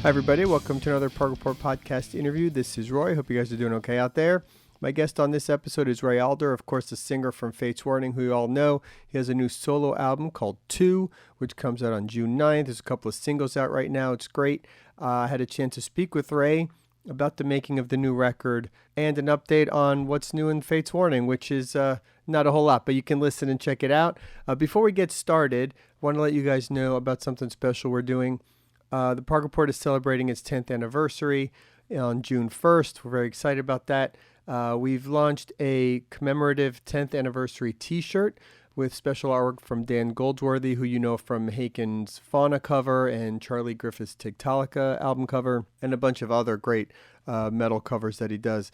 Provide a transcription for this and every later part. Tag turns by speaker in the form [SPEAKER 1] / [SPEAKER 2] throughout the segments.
[SPEAKER 1] Hi, everybody. Welcome to another Prog Report podcast interview. This is Roy. Hope you guys are doing okay out there. My guest on this episode is Ray Alder, of course, the singer from Fates Warning, who you all know. He has a new solo album called 2, which comes out on June 9th. There's a couple of singles out right now. It's great. I had a chance to speak with Ray about the making of the new record and an update on what's new in Fates Warning, which is not a whole lot, but you can listen and check it out. Before we get started, I want to let you guys know about something special we're doing. The Prog Report is celebrating its 10th anniversary on June 1st. We're very excited about that. We've launched a commemorative 10th anniversary t-shirt with special artwork from Dan Goldsworthy, who you know from Haken's Fauna cover and Charlie Griffith's Tigtalica album cover, and a bunch of other great metal covers that he does.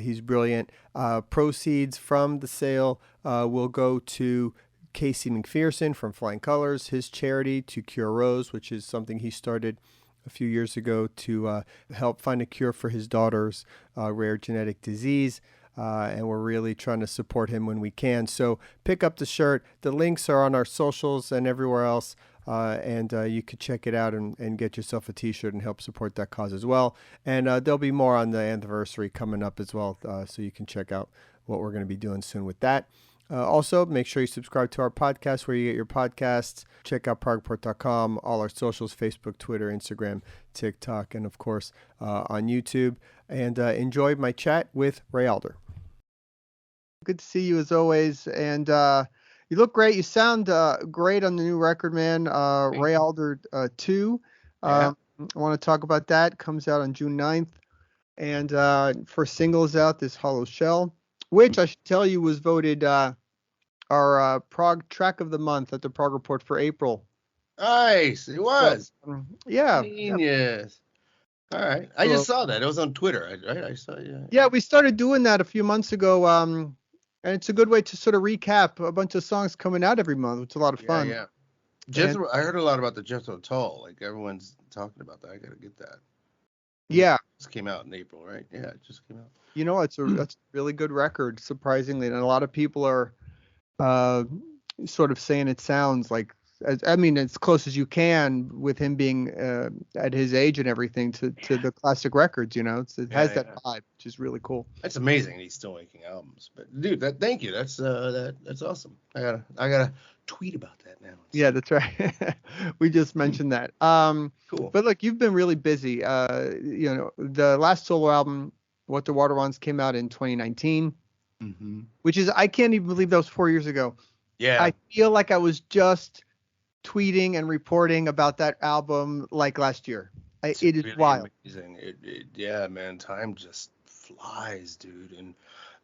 [SPEAKER 1] He's brilliant. Proceeds from the sale will go to Casey McPherson from Flying Colors, his charity, To Cure Rose, which is something he started a few years ago to help find a cure for his daughter's rare genetic disease. And we're really trying to support him when we can. So pick up the shirt. The links are on our socials and everywhere else. And you could check it out and get yourself a t-shirt and help support that cause as well. And there'll be more on the anniversary coming up as well. So you can check out what we're going to be doing soon with that. Also, make sure you subscribe to our podcast where you get your podcasts. Check out progport.com, all our socials, Facebook, Twitter, Instagram, TikTok, and of course on YouTube. And enjoy my chat with Ray Alder. Good to see you as always. And you look great. You sound great on the new record, man. Ray Alder 2. I want to talk about that. Comes out on June 9th. And first single is out, this Hollow Shell, which I should tell you was voted our Prog track of the month at the Prog Report for April.
[SPEAKER 2] Nice, it was.
[SPEAKER 1] Yeah.
[SPEAKER 2] Genius. All right, I just saw that. It was on Twitter, right? I saw. Yeah.
[SPEAKER 1] Yeah, we started doing that a few months ago. And it's a good way to sort of recap a bunch of songs coming out every month. It's a lot of fun.
[SPEAKER 2] Yeah. Jethro, I heard a lot about the Jethro Tull. Like everyone's talking about that. I gotta get that.
[SPEAKER 1] Yeah.
[SPEAKER 2] This came out in April, right? Yeah, it just came out.
[SPEAKER 1] You know, that's a really good record, surprisingly, and a lot of people are sort of saying it sounds like, as close as you can with him being at his age and everything to the classic records. You know, it has that vibe, which is really cool.
[SPEAKER 2] That's amazing. He's still making albums, but dude, thank you. That's awesome. I gotta tweet about that now.
[SPEAKER 1] Yeah, that's right. We just mentioned that.
[SPEAKER 2] Cool.
[SPEAKER 1] But look, you've been really busy. You know, the last solo album, What the Water Wants, came out in 2019, which is, I can't even believe that was 4 years ago.
[SPEAKER 2] Yeah.
[SPEAKER 1] I feel like I was just tweeting and reporting about that album like last year. It is really wild.
[SPEAKER 2] Amazing. Yeah, man, time just flies, dude. And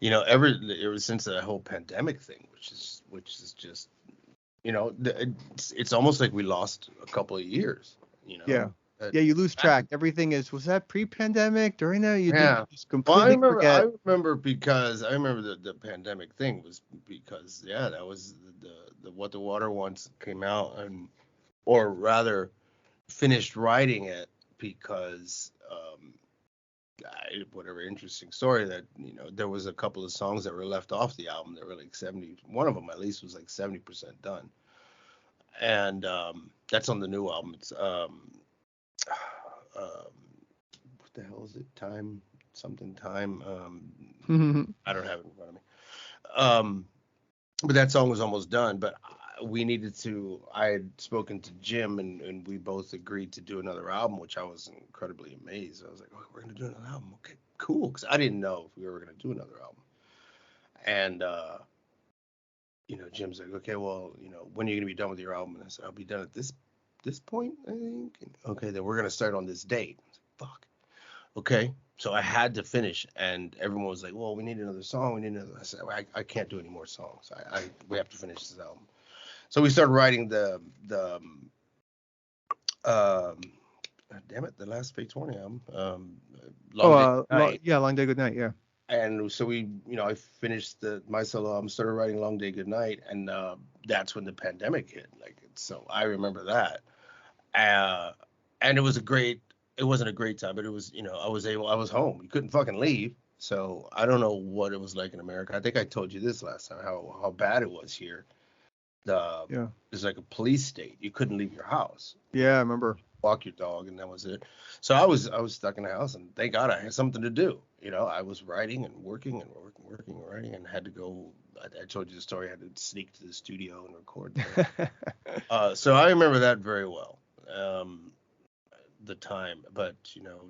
[SPEAKER 2] you know, ever since the whole pandemic thing, which is just, you know, it's almost like we lost a couple of years. You know.
[SPEAKER 1] Yeah. Yeah, you lose track. Everything was that pre-pandemic? During that, you just completely
[SPEAKER 2] forget. I remember the pandemic thing was because that was the What the Water Wants came out, or rather finished writing it because whatever interesting story that, you know, there was a couple of songs that were left off the album that were like 70. One of them at least was like 70% done, and that's on the new album. It's what the hell is it? Time. I don't have it in front of me. But that song was almost done. But I had spoken to Jim, and we both agreed to do another album, which I was incredibly amazed. I was like, oh, we're gonna do another album. Okay, cool. Because I didn't know if we were gonna do another album. And you know, Jim's like, okay, well, you know, when are you gonna be done with your album? And I said, I'll be done at this point, I think. Okay, then we're gonna start on this date. I was like, fuck. Okay, so I had to finish, and everyone was like, well, we need another song. I said, I can't do any more songs. We have to finish this album. So we started writing the last Fates Warning album.
[SPEAKER 1] Long Day Good Night, yeah.
[SPEAKER 2] And so we, you know, I finished my solo album, started writing Long Day Good Night, and that's when the pandemic hit. So I remember that. And it wasn't a great time, but it was, you know, I was home. You couldn't fucking leave. So I don't know what it was like in America. I think I told you this last time, how bad it was here. It's like a police state. You couldn't leave your house.
[SPEAKER 1] Yeah, I remember.
[SPEAKER 2] walk your dog, and that was it. So I was stuck in the house, and thank God I had something to do. You know, I was writing and working and working and writing, and had to go. I told you the story. I had to sneak to the studio and record there. So I remember that very well. The time, but you know,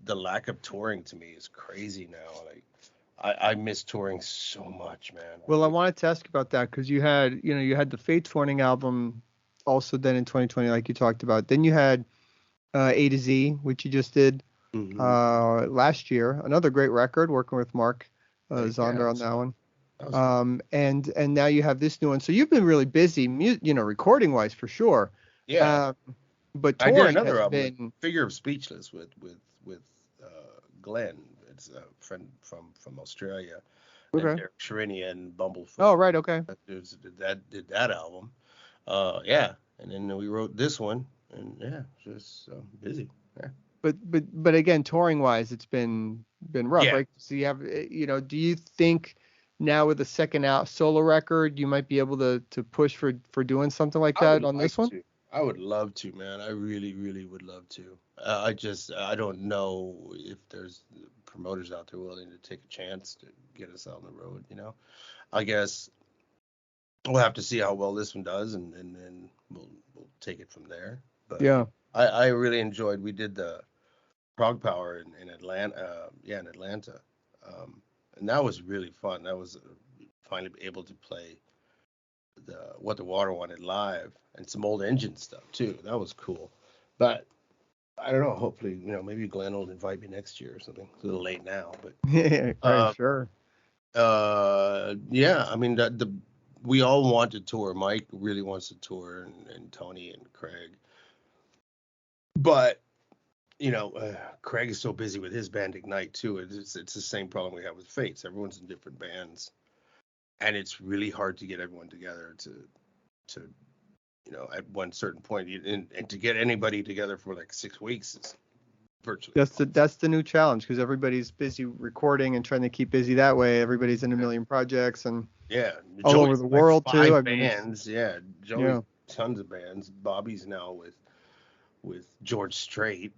[SPEAKER 2] the lack of touring to me is crazy now. Like I miss touring so much, man.
[SPEAKER 1] Well, I wanted to ask about that because you had the Fates Warning album also then in 2020, like you talked about. Then you had A to Z, which you just did last year. Another great record, working with Mark Zonder on that one. And now you have this new one. So you've been really busy, recording wise for sure.
[SPEAKER 2] Yeah.
[SPEAKER 1] But
[SPEAKER 2] I
[SPEAKER 1] touring
[SPEAKER 2] did another
[SPEAKER 1] has
[SPEAKER 2] album,
[SPEAKER 1] been...
[SPEAKER 2] Figure of Speechless, with Glenn. It's a friend from Australia.
[SPEAKER 1] Okay.
[SPEAKER 2] And Derek Sherinian and Bumblefoot.
[SPEAKER 1] Oh, right. Okay.
[SPEAKER 2] Did that album. Yeah. And then we wrote this one, and yeah, just busy. Yeah.
[SPEAKER 1] But again, touring wise, it's been rough, right? So you have, do you think now with the second out solo record, you might be able to push for doing something like that on this one?
[SPEAKER 2] I would love to, man. I really, really would love to. I don't know if there's promoters out there willing to take a chance to get us out on the road, you know. I guess we'll have to see how well this one does, and then we'll take it from there. But
[SPEAKER 1] yeah,
[SPEAKER 2] I really enjoyed. We did the Prog Power in Atlanta, in Atlanta, and that was really fun. That was finally able to play What the Water Wanted live, and some old Engine stuff too. That was cool. But I don't know. Hopefully, maybe Glenn will invite me next year or something. It's a little late now, but
[SPEAKER 1] yeah, sure.
[SPEAKER 2] Yeah. I mean, we all want to tour. Mike really wants to tour, and Tony and Craig. But Craig is so busy with his band Ignite too. It's the same problem we have with Fates. Everyone's in different bands, and it's really hard to get everyone together to at one certain point, and to get anybody together for like 6 weeks is virtually
[SPEAKER 1] that's the new challenge, because everybody's busy recording and trying to keep busy that way. Everybody's in a million projects and all
[SPEAKER 2] Joey's
[SPEAKER 1] over the world
[SPEAKER 2] like 5
[SPEAKER 1] too.
[SPEAKER 2] bands, Joey's tons of bands. Bobby's now with George Strait,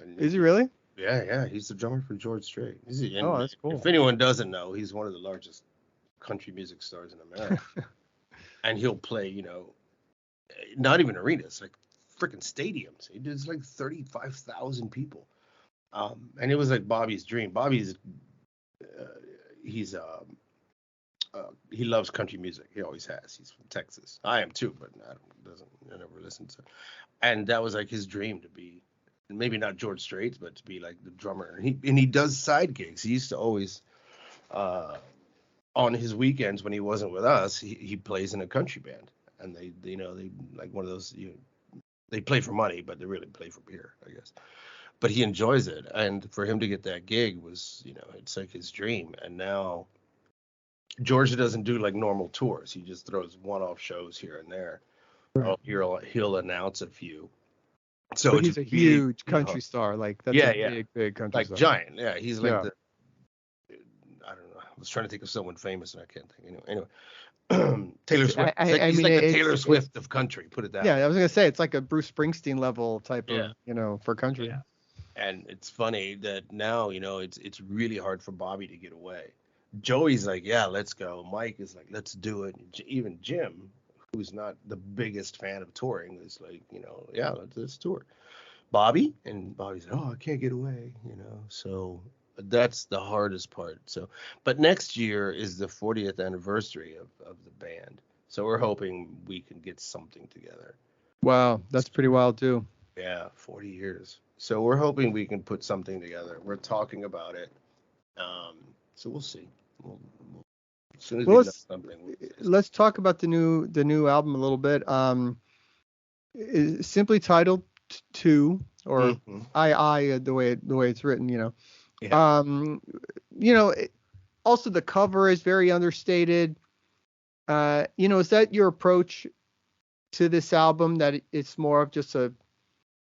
[SPEAKER 2] And
[SPEAKER 1] is he really?
[SPEAKER 2] Yeah, he's the drummer for George Strait.
[SPEAKER 1] Oh, that's cool.
[SPEAKER 2] If anyone doesn't know, he's one of the largest country music stars in America. And he'll play, not even arenas, like freaking stadiums. He does like 35,000 people. And it was like Bobby's dream. Bobby's he loves country music. He always has. He's from Texas. I am too, but I never listened to. And that was like his dream, to be, maybe not George Strait, but to be like the drummer. And he does side gigs. He used to always, on his weekends when he wasn't with us, he plays in a country band. And they like one of those, they play for money, but they really play for beer, I guess. But he enjoys it. And for him to get that gig was, it's like his dream. And now Georgia doesn't do like normal tours. He just throws one-off shows here and there. Right. He'll announce a few. So
[SPEAKER 1] but he's a huge country star. Like that's a big country
[SPEAKER 2] like
[SPEAKER 1] star.
[SPEAKER 2] Giant. Yeah, he's like the. I don't know. I was trying to think of someone famous and I can't think. Anyway. Taylor Swift. He's like the Taylor Swift of country. Put it that way.
[SPEAKER 1] Yeah, I was gonna say it's like a Bruce Springsteen level type of, for country.
[SPEAKER 2] Yeah. And it's funny that now, it's really hard for Bobby to get away. Joey's like, yeah, let's go. Mike is like, let's do it. Even Jim, who's not the biggest fan of touring, is like, yeah, let's tour. Bobby's like, oh, I can't get away, So that's the hardest part. So, but next year is the 40th anniversary of the band. So we're hoping we can get something together.
[SPEAKER 1] Wow, that's pretty wild too.
[SPEAKER 2] Yeah, 40 years. So we're hoping we can put something together. We're talking about it. So we'll see. As soon as we know something.
[SPEAKER 1] Let's talk about the new album a little bit. Is simply titled 2, or I the way it's written, Yeah. Also the cover is very understated. Is that your approach to this album, that it's more of just a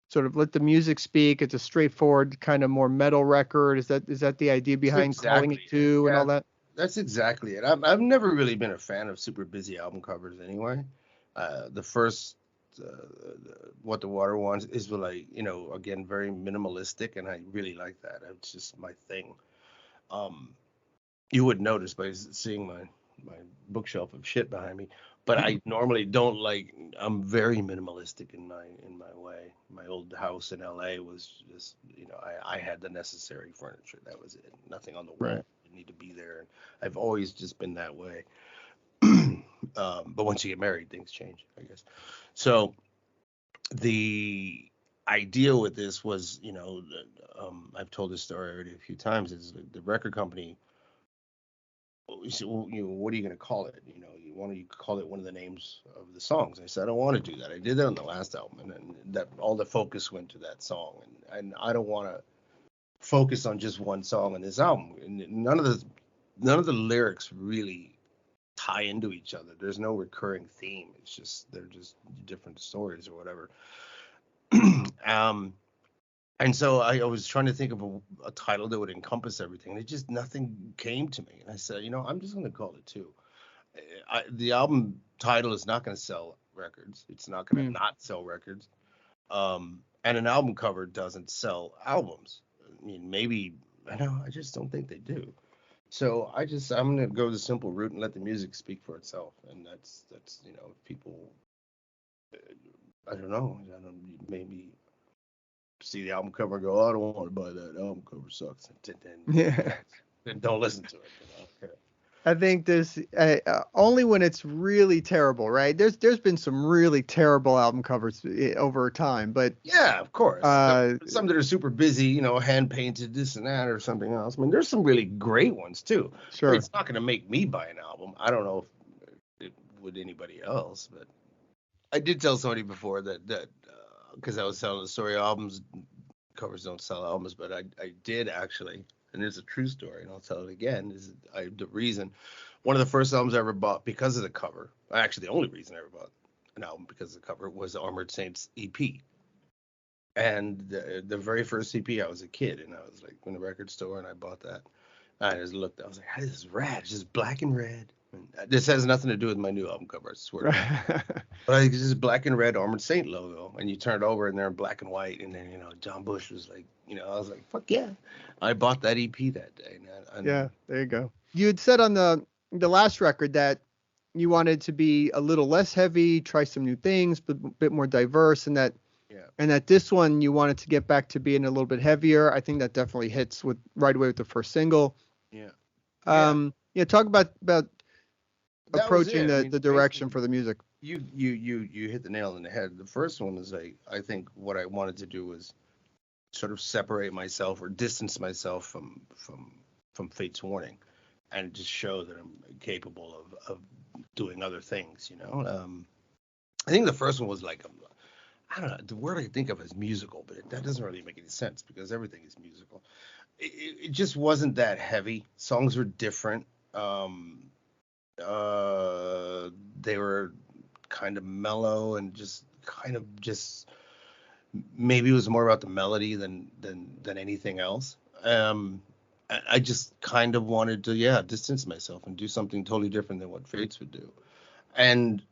[SPEAKER 1] sort of let the music speak? It's a straightforward kind of more metal record. Is that the idea behind calling it 2 and all that?
[SPEAKER 2] That's exactly it. I've never really been a fan of super busy album covers anyway. The first What the Water Wants is like, again, very minimalistic, and I really like that. It's just my thing. Um, you would notice by seeing my bookshelf of shit behind me, but I normally don't like. I'm very minimalistic in my way. My old house in LA was just, I had the necessary furniture. That was it. Nothing on the wall
[SPEAKER 1] Right.
[SPEAKER 2] didn't need to be there. And I've always just been that way. But once you get married, things change, I guess. So the idea with this was, I've told this story already a few times. Is the record company. You said, well, what are you going to call it? You call it one of the names of the songs. I said, I don't want to do that. I did that on the last album, and that all the focus went to that song, and I don't want to focus on just one song on this album. And none of the lyrics really tie into each other. There's no recurring theme. It's just they're just different stories or whatever. And so I was trying to think of a title that would encompass everything. And nothing came to me. And I said, I'm just going to call it Two. The album title is not going to sell records. It's not going to not sell records. And an album cover doesn't sell albums. I mean, maybe, I just don't think they do. So I'm going to go the simple route and let the music speak for itself. And that's people, I don't know, maybe see the album cover and go, oh, I don't want to buy that. Album cover sucks. Then don't listen to it. Okay.
[SPEAKER 1] I think there's only when it's really terrible, right? There's been some really terrible album covers over time, but
[SPEAKER 2] yeah, of course. Some that are super busy, hand painted this and that or something else. I mean, there's some really great ones too.
[SPEAKER 1] Sure.
[SPEAKER 2] But it's not going to make me buy an album. I don't know if it would anybody else, but I did tell somebody before that because I was telling the story, albums covers don't sell albums, but I did actually. And it's a true story, and I'll tell it again. The reason, one of the first albums I ever bought because of the cover, actually the only reason I ever bought an album because of the cover, was the Armored Saints EP. And the very first EP, I was a kid, and I was like in the record store, and I bought that. I just looked, I was like, this is rad. It's just black and red. And this has nothing to do with my new album cover, I swear. But it's just black and red Armored Saint logo, and you turn it over, and they're in black and white, and then John Bush was like, I was like, fuck yeah, I bought that EP that day.
[SPEAKER 1] Yeah, there you go. You had said on the last record that you wanted to be a little less heavy, try some new things, but a bit more diverse, and that this one you wanted to get back to being a little bit heavier. I think that definitely hits right away with the first single.
[SPEAKER 2] Yeah.
[SPEAKER 1] Talk about
[SPEAKER 2] That
[SPEAKER 1] approaching the direction for the music.
[SPEAKER 2] You hit the nail on the head. The first one is I think what I wanted to do was sort of separate myself or distance myself from Fate's Warning, and just show that I'm capable of doing other things. I think the first one was like I don't know, the word I think of as musical, but that doesn't really make any sense because everything is musical. It just wasn't that heavy. Songs were different. They were kind of mellow and just maybe it was more about the melody than anything else. I just kind of wanted to distance myself and do something totally different than what Fates would do. And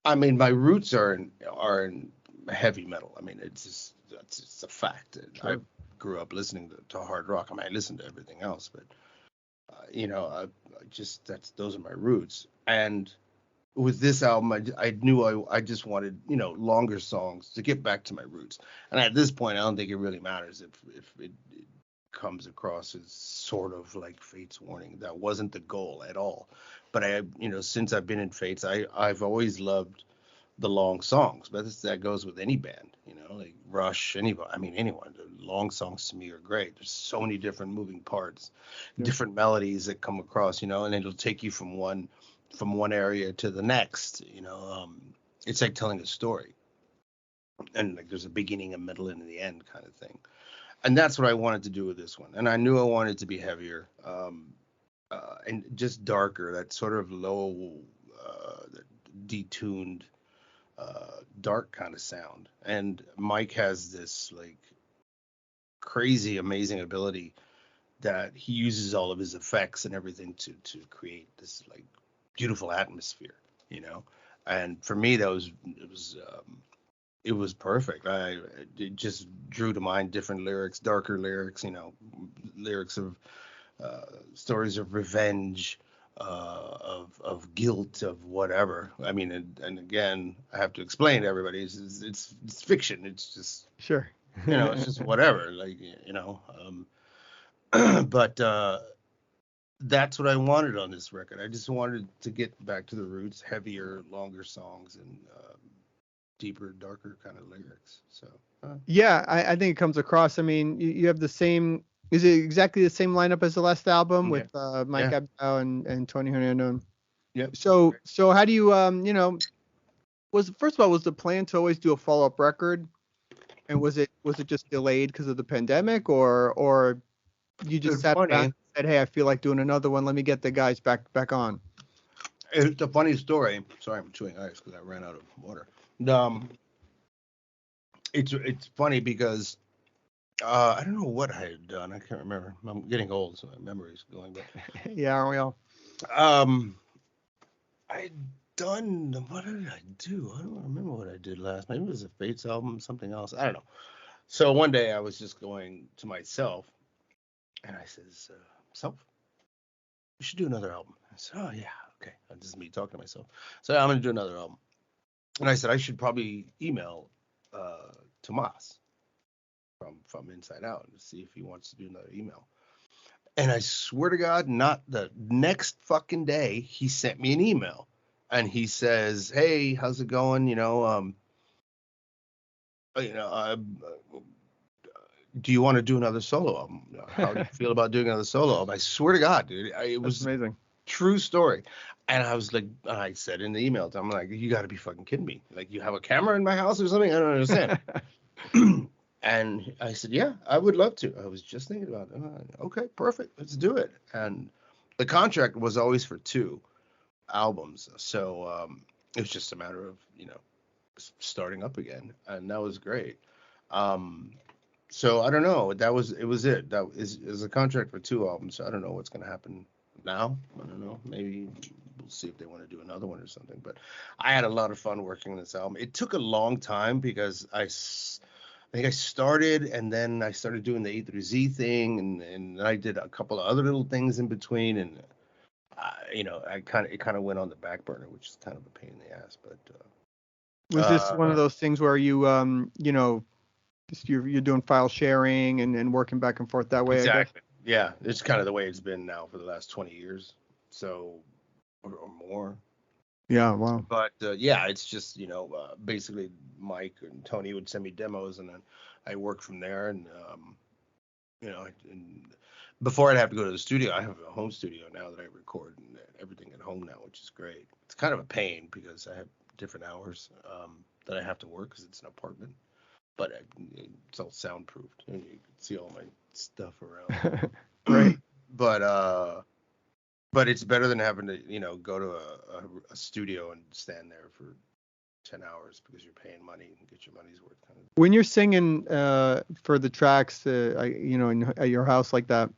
[SPEAKER 2] I mean, my roots are in heavy metal. I mean, that's just a fact. Sure. I grew up listening to hard rock. I mean, I listened to everything else, but those are my roots. And with this album, I knew I just wanted, longer songs to get back to my roots. And at this point, I don't think it really matters if it comes across as sort of like Fate's Warning. That wasn't the goal at all. But since I've been in Fates, I've always loved the long songs. But that goes with any band, like Rush, anybody. I mean, anyone. The long songs to me are great. There's so many different moving parts, different melodies that come across, and it'll take you from one area to the next. It's like telling a story, and like there's a beginning, a middle, and the end kind of thing. And that's what I wanted to do with this one. And I knew I wanted to be heavier, and just darker. That sort of low, detuned, dark kind of sound. And Mike has this like crazy, amazing ability that he uses all of his effects and everything to create this like beautiful atmosphere, And for me, it was perfect. It just drew to mind different lyrics, darker lyrics, lyrics of stories of revenge, of guilt, of whatever. I mean, and again, I have to explain to everybody, it's fiction. It's just,
[SPEAKER 1] Sure.
[SPEAKER 2] it's just whatever, like, but that's what I wanted on this record. I just wanted to get back to the roots, heavier, longer songs, and deeper, darker kind of lyrics. So
[SPEAKER 1] Yeah, I think it comes across. I mean, you have the same. Is it exactly the same lineup as the last album with Mike Abdow and Tony Hernando?
[SPEAKER 2] Yep.
[SPEAKER 1] So how do you first of all, was the plan to always do a follow-up record, and was it just delayed because of the pandemic, or you just sat down and said, hey, I feel like doing another one, let me get the guys back on?
[SPEAKER 2] It's a funny story. Sorry, I'm chewing ice because I ran out of water. It's funny because I don't know what I had done. I can't remember. I'm getting old, so my memory's going back.
[SPEAKER 1] Yeah, aren't we all?
[SPEAKER 2] I'd done, what did I do? I don't remember what I did last. Maybe it was a Fates album, something else. I don't know. So one day I was just going to myself, and I says, "Self, we should do another album." I said, "Oh yeah, okay." This is me talking to myself. So I'm gonna do another album, and I said I should probably email Tomas from Inside Out and see if he wants to do another email. And I swear to God, not the next fucking day, he sent me an email, and he says, "Hey, how's it going? Do you want to do another solo album? How do you feel about doing another solo album?" I swear to God, dude, it was
[SPEAKER 1] amazing.
[SPEAKER 2] True story. And I was like, I said in the email, I'm like, you got to be fucking kidding me. Like, you have a camera in my house or something? I don't understand. And I said, yeah, I would love to. I was just thinking about it. Okay, perfect. Let's do it. And the contract was always for 2 albums. So it was just a matter of, starting up again. And that was great. So I don't know. It was it. That is a contract for 2 albums. So I don't know what's going to happen now. I don't know. Maybe we'll see if they want to do another one or something. But I had a lot of fun working on this album. It took a long time because I think I started, and then I started doing the A through Z thing, and I did a couple of other little things in between, and it kind of went on the back burner, which is kind of a pain in the ass. But
[SPEAKER 1] was this one of those things where you you're doing file sharing and working back and forth that way?
[SPEAKER 2] Exactly.
[SPEAKER 1] I guess?
[SPEAKER 2] Yeah, it's kind of the way it's been now for the last 20 years, so or more.
[SPEAKER 1] Yeah, wow.
[SPEAKER 2] But yeah, it's just basically Mike and Tony would send me demos, and then I work from there. And and before I'd have to go to the studio, I have a home studio now that I record and everything at home now, which is great. It's kind of a pain because I have different hours that I have to work because it's an apartment, but it's all soundproofed, and you can see all my stuff around.
[SPEAKER 1] Right.
[SPEAKER 2] But it's better than having to, go to a studio and stand there for 10 hours because you're paying money and get your money's worth. Kind of.
[SPEAKER 1] When you're singing for the tracks, at your house like that,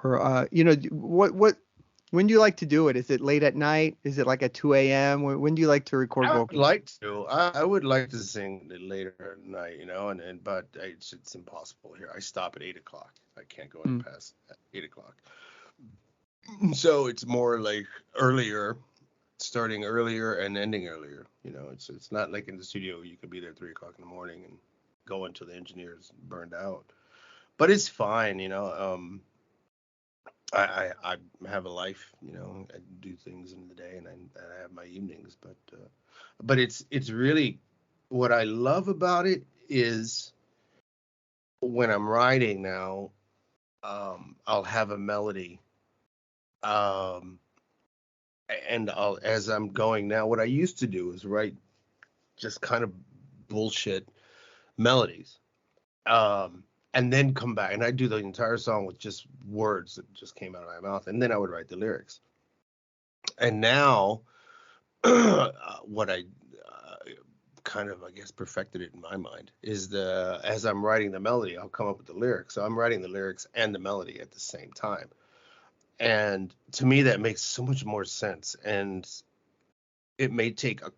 [SPEAKER 1] or what when do you like to do it? Is it late at night? Is it like at 2 a.m.? When do you like to record vocals?
[SPEAKER 2] I would like to sing later at night, but it's impossible here. I stop at 8 o'clock. I can't go any past 8 o'clock. So it's more like earlier, starting earlier and ending earlier. It's not like in the studio you could be there 3 o'clock in the morning and go until the engineer's burned out. But it's fine, I have a life, I do things in the day, and I have my evenings. But it's really, what I love about it is when I'm writing now, I'll have a melody. And as I'm going now, what I used to do is write just kind of bullshit melodies, and then come back, and I do the entire song with just words that just came out of my mouth, and then I would write the lyrics. And now, what I kind of, I guess, perfected it in my mind is as I'm writing the melody, I'll come up with the lyrics. So I'm writing the lyrics and the melody at the same time. And to me, that makes so much more sense. And It may take a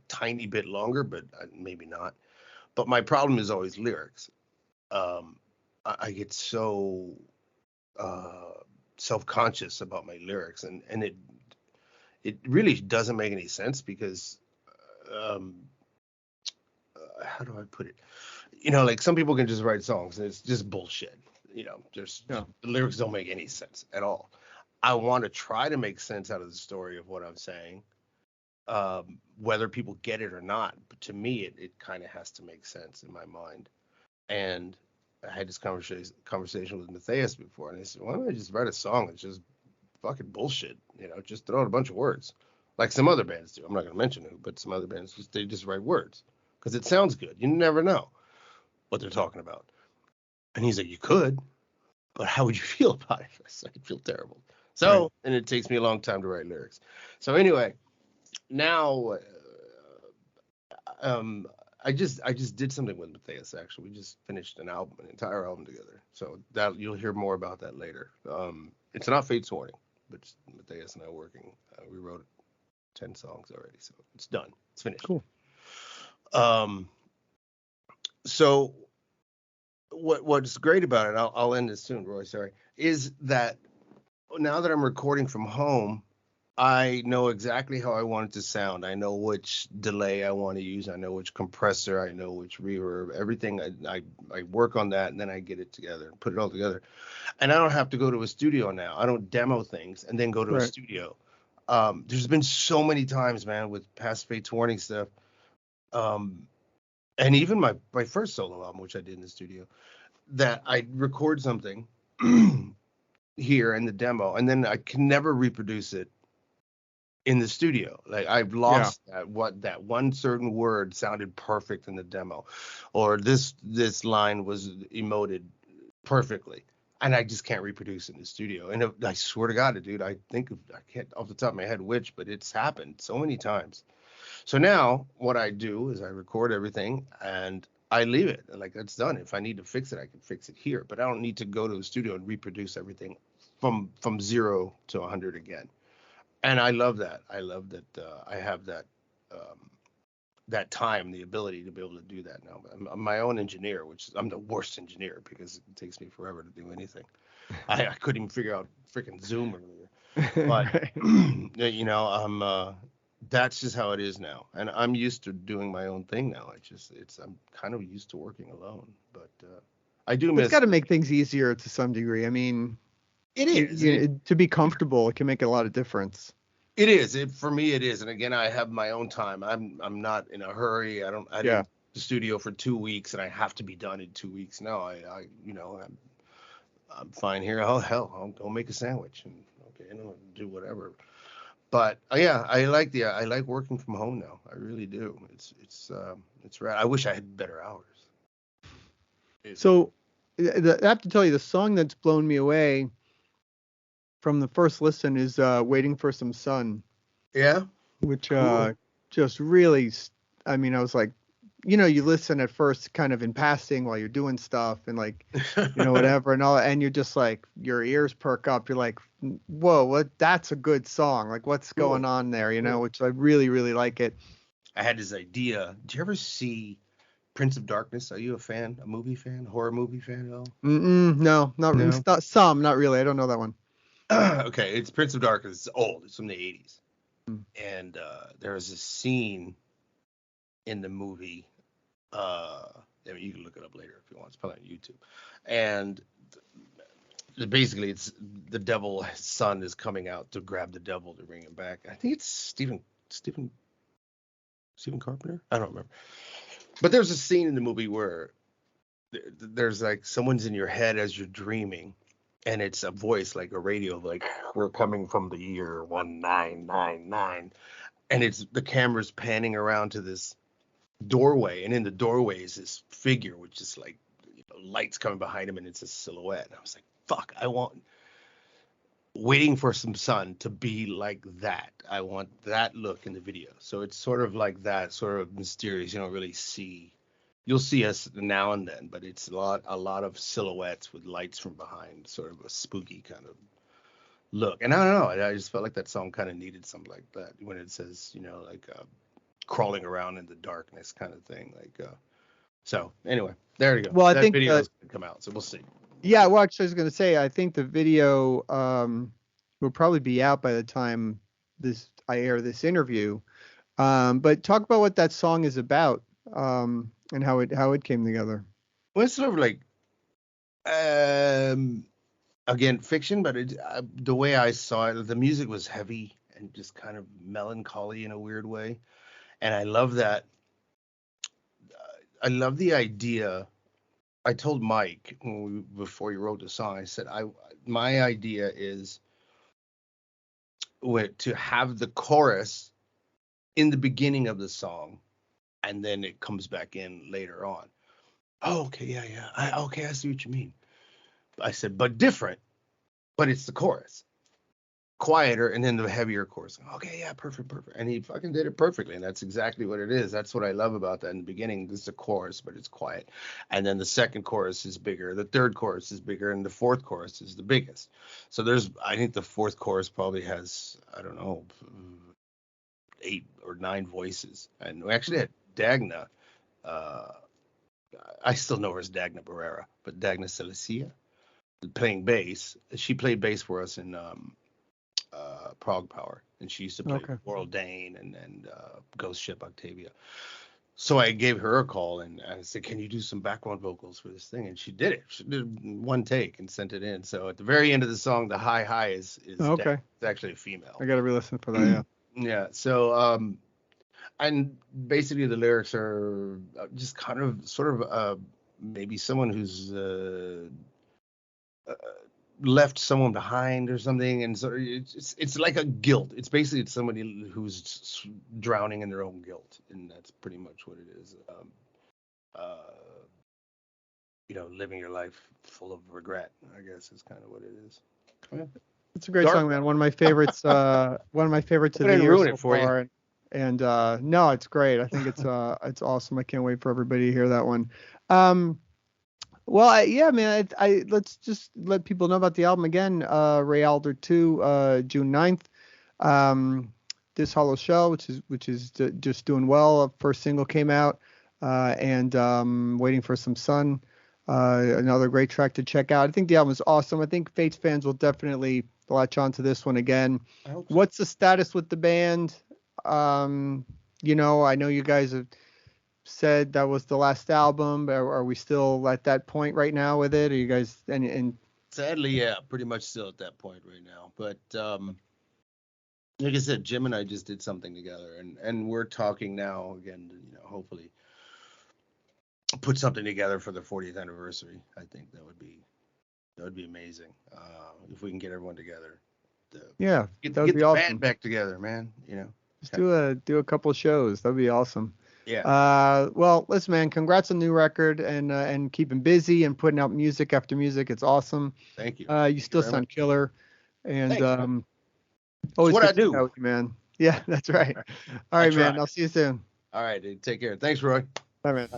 [SPEAKER 2] tiny bit longer, but maybe not. But my problem is always lyrics. I get so self-conscious about my lyrics, and it really doesn't make any sense because um, how do I put it? Like some people can just write songs and it's just bullshit. There's
[SPEAKER 1] Yeah.
[SPEAKER 2] the lyrics don't make any sense at all. I want to try to make sense out of the story of what I'm saying, whether people get it or not. But to me, it kind of has to make sense in my mind. And I had this conversation with Matthias before, and he said, "Why don't I just write a song that's just fucking bullshit? Just throw out a bunch of words, like some other bands do. I'm not going to mention who, but some other bands they just write words because it sounds good. You never know what they're talking about." And he's like, "You could, but how would you feel about it?" I said, "I'd feel terrible." So, and it takes me a long time to write lyrics. So anyway, now, I just did something with Matthias. Actually, we just finished an entire album together. So that you'll hear more about that later. It's not Fate's Warning, but Matthias and I working. We wrote 10 songs already, so it's done. It's finished.
[SPEAKER 1] Cool.
[SPEAKER 2] So what's great about it, I'll end this soon, Roy, sorry, is that now that I'm recording from home, I know exactly how I want it to sound. I know which delay I want to use. I know which compressor. I know which reverb. Everything. I work on that, and then I get it together and put it all together. And I don't have to go to a studio now. I don't demo things and then go to a studio. There's been so many times, man, with past Fate's Warning stuff, and even my first solo album, which I did in the studio, that I record something here in the demo, and then I can never reproduce it in the studio. Like I've lost that one certain word sounded perfect in the demo, or this line was emoted perfectly, and I just can't reproduce it in the studio. And I swear to God, dude, I can't off the top of my head which, but it's happened so many times. So now what I do is I record everything and I leave it. Like that's done. If I need to fix it, I can fix it here. But I don't need to go to the studio and reproduce everything from 0 to 100 again. And I love that. I love that I have that time, the ability to be able to do that now. I'm my own engineer, which I'm the worst engineer because it takes me forever to do anything. I couldn't even figure out freaking Zoom earlier. But I'm that's just how it is now, and I'm used to doing my own thing now. I'm kind of used to working alone, but I do miss.
[SPEAKER 1] It's got to make things easier to some degree. I mean,
[SPEAKER 2] it is
[SPEAKER 1] to be comfortable. It can make a lot of difference.
[SPEAKER 2] It is. For me, it is. And again, I have my own time. I'm not in a hurry. I didn't the studio for 2 weeks and I have to be done in 2 weeks. No, I'm fine here. Oh hell, I'll go make a sandwich and I'll do whatever. But I like working from home now. I really do. It's rad. I wish I had better hours.
[SPEAKER 1] So I have to tell you, the song that's blown me away from the first listen is Waiting for Some Sun.
[SPEAKER 2] Yeah.
[SPEAKER 1] Which cool. Just really, I mean, I was like, you listen at first kind of in passing while you're doing stuff and like, whatever and all, and you're just like, your ears perk up. You're like, whoa, that's a good song. Like what's going on there, which I really, really like it.
[SPEAKER 2] I had this idea. Did you ever see Prince of Darkness? Are you a movie fan, horror movie fan at all?
[SPEAKER 1] No, not really. Not really. I don't know that one.
[SPEAKER 2] Okay, it's Prince of Darkness. It's old. It's from the 80s. And there was a scene in the movie. You can look it up later if you want. It's probably on YouTube. And basically, it's the devil's son is coming out to grab the devil to bring him back. I think it's Stephen Carpenter. I don't remember. But there's a scene in the movie where there's like someone's in your head as you're dreaming. And it's a voice like a radio, like we're coming from the year 1999, and it's the camera's panning around to this doorway, and in the doorway is this figure with just like lights coming behind him, and it's a silhouette. And I was like, "Fuck! I want Waiting for Some Sun to be like that. I want that look in the video." So it's sort of like that, sort of mysterious. You don't really see. You'll see us now and then, but it's a lot of silhouettes with lights from behind, sort of a spooky kind of look. And I don't know, I just felt like that song kind of needed something like that when it says, you know, like crawling around in the darkness kind of thing. Like, so anyway, there you go.
[SPEAKER 1] Well, I
[SPEAKER 2] that
[SPEAKER 1] think
[SPEAKER 2] video is gonna come out, so we'll see.
[SPEAKER 1] Yeah, well, actually, I was going to say, I think the video will probably be out by the time I air this interview. But talk about what that song is about, and how it came together.
[SPEAKER 2] Well, it's sort of like, again, fiction, but the way I saw it, the music was heavy and just kind of melancholy in a weird way, and I love that. I love the idea. I told Mike before he wrote the song, I said, my idea is to have the chorus in the beginning of the song, and then it comes back in later on. Oh, okay, yeah. I see what you mean. I said, but different, but it's the chorus. Quieter, and then the heavier chorus. Okay, yeah, perfect. And he fucking did it perfectly, and that's exactly what it is. That's what I love about that. In the beginning, this is a chorus, but it's quiet. And then the second chorus is bigger, the third chorus is bigger, and the fourth chorus is the biggest. So I think the fourth chorus probably has, I don't know, 8 or 9 voices. And we actually had Dagna, I still know her as Dagna Barrera, but Dagna Celicia, playing bass. She played bass for us in Prog Power, and she used to play Laurel Dane and Ghost Ship Octavia. So I gave her a call and I said, can you do some background vocals for this thing? And she did it. She did one take and sent it in. So at the very end of the song, the high is
[SPEAKER 1] okay.
[SPEAKER 2] It's actually a female.
[SPEAKER 1] I gotta re-listen for that.
[SPEAKER 2] Yeah. So and basically the lyrics are just kind of sort of maybe someone who's left someone behind or something, and so it's like a guilt. It's basically somebody who's drowning in their own guilt, and that's pretty much what it is. You know, living your life full of regret, I guess, is kind of what it is. Yeah.
[SPEAKER 1] It's a great song, man. One of my favorites. One of my favorites of the year so far. And no, it's great. I think it's awesome. I can't wait for everybody to hear that one. Well, man, let's just let people know about the album again. Ray Alder 2, June 9th. This Hollow Shell, which is just doing well. First single came out, and Waiting for Some Sun, another great track to check out. I think the album is awesome. I think Fates fans will definitely latch on to this one again.
[SPEAKER 2] I hope so.
[SPEAKER 1] What's the status with the band? You know, I know you guys have said that was the last album. Are we still at that point right now with it? Are you guys and
[SPEAKER 2] sadly, yeah, pretty much still at that point right now. But like I said, Jim and I just did something together, and we're talking now again to, you know, hopefully put something together for the 40th anniversary. I think that would be amazing if we can get everyone together.
[SPEAKER 1] That would be
[SPEAKER 2] the
[SPEAKER 1] awesome.
[SPEAKER 2] Band back together, man. You know,
[SPEAKER 1] just do a couple of shows. That'd be awesome.
[SPEAKER 2] Yeah.
[SPEAKER 1] Well, listen, man, congrats on the new record and keeping busy and putting out music after music. It's awesome.
[SPEAKER 2] Thank you.
[SPEAKER 1] You still sound killer. And
[SPEAKER 2] thanks,
[SPEAKER 1] always
[SPEAKER 2] what I
[SPEAKER 1] good to
[SPEAKER 2] do,
[SPEAKER 1] know you, man. Yeah, that's right. All right, man. I'll see you soon.
[SPEAKER 2] All right, dude. Take care. Thanks, Roy.
[SPEAKER 1] Bye, man.